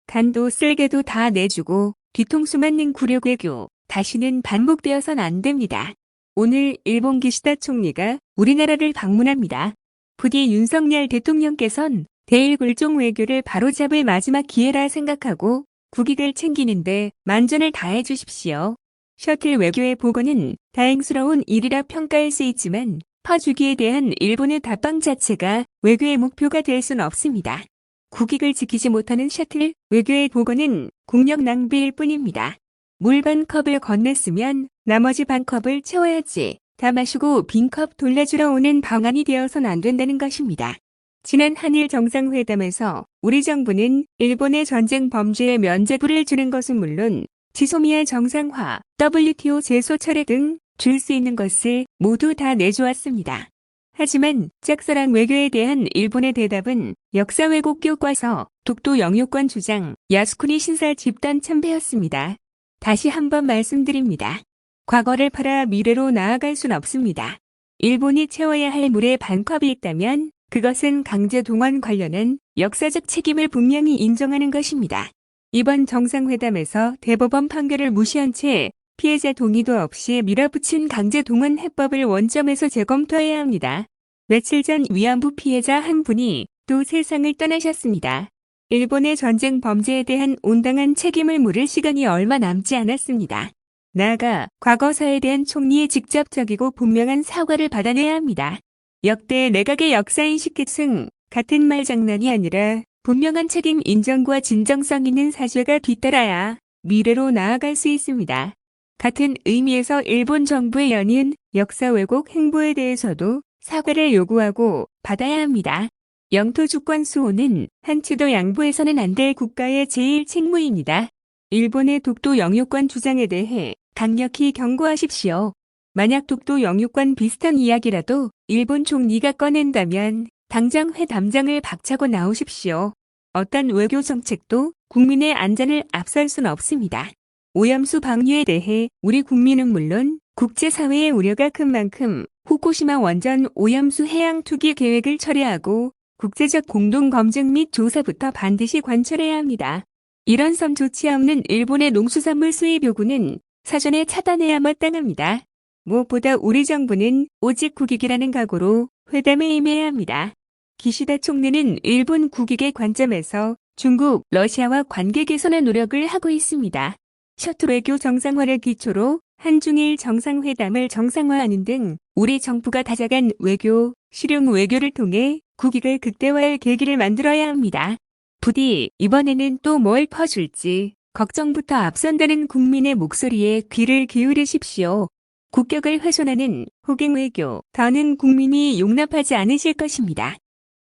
간도 쓸개도 다 내주고 뒤통수 맞는 굴욕 외교, 다시는 반복되어선 안 됩니다. 오늘 일본 기시다 총리가 우리나라를 방문합니다. 부디 윤석열 대통령께선 대일굴종 외교를 바로잡을 마지막 기회라 생각하고 국익을 챙기는데 만전을 다해 주십시오. 셔틀 외교의 복원은 다행스러운 일이라 평가할 수 있지만 퍼주기에 대한 일본의 답방 자체가 외교의 목표가 될 순 없습니다. 국익을 지키지 못하는 셔틀 외교의 복원은 국력 낭비일 뿐입니다. 물 반 컵을 건넸으면 나머지 반 컵을 채워야지 다 마시고 빈 컵 돌려주러 오는 방안이 되어선 안 된다는 것입니다. 지난 한일 정상회담에서 우리 정부는 일본의 전쟁 범죄에 면죄부를 주는 것은 물론 지소미아 정상화, WTO 제소 철회 등 줄 수 있는 것을 모두 다 내주었습니다. 하지만 짝사랑 외교에 대한 일본의 대답은 역사 왜곡 교과서, 독도 영유권 주장, 야스쿠니 신사 집단 참배였습니다. 다시 한번 말씀드립니다. 과거를 팔아 미래로 나아갈 순 없습니다. 일본이 채워야 할 물의 반컵이 있다면 그것은 강제 동원 관련한 역사적 책임을 분명히 인정하는 것입니다. 이번 정상회담에서 대법원 판결을 무시한 채 피해자 동의도 없이 밀어붙인 강제 동원 해법을 원점에서 재검토해야 합니다. 며칠 전 위안부 피해자 한 분이 또 세상을 떠나셨습니다. 일본의 전쟁 범죄에 대한 온당한 책임을 물을 시간이 얼마 남지 않았습니다. 나아가 과거사에 대한 총리의 직접적이고 분명한 사과를 받아내야 합니다. 역대 내각의 역사인식 계승, 같은 말 장난이 아니라 분명한 책임 인정과 진정성 있는 사죄가 뒤따라야 미래로 나아갈 수 있습니다. 같은 의미에서 일본 정부의 연이은 역사 왜곡 행보에 대해서도 사과를 요구하고 받아야 합니다. 영토 주권 수호는 한치도 양보해서는 안 될 국가의 제일 책무입니다. 일본의 독도 영유권 주장에 대해 강력히 경고하십시오. 만약 독도 영유권 비슷한 이야기라도 일본 총리가 꺼낸다면 당장 회담장을 박차고 나오십시오. 어떤 외교 정책도 국민의 안전을 앞설 순 없습니다. 오염수 방류에 대해 우리 국민은 물론 국제사회의 우려가 큰 만큼 후쿠시마 원전 오염수 해양 투기 계획을 철회하고 국제적 공동검증 및 조사부터 반드시 관철해야 합니다. 이런 선 좋지 않는 일본의 농수산물 수입 요구는 사전에 차단해야 마땅합니다. 무엇보다 우리 정부는 오직 국익이라는 각오로 회담에 임해야 합니다. 기시다 총리는 일본 국익의 관점에서 중국, 러시아와 관계 개선의 노력을 하고 있습니다. 셔틀 외교 정상화를 기초로 한중일 정상회담을 정상화하는 등 우리 정부가 다져간 외교, 실용 외교를 통해 국익을 극대화할 계기를 만들어야 합니다. 부디 이번에는 또 뭘 퍼줄지 걱정부터 앞선다는 국민의 목소리에 귀를 기울이십시오. 국격을 훼손하는 호갱 외교, 더는 국민이 용납하지 않으실 것입니다.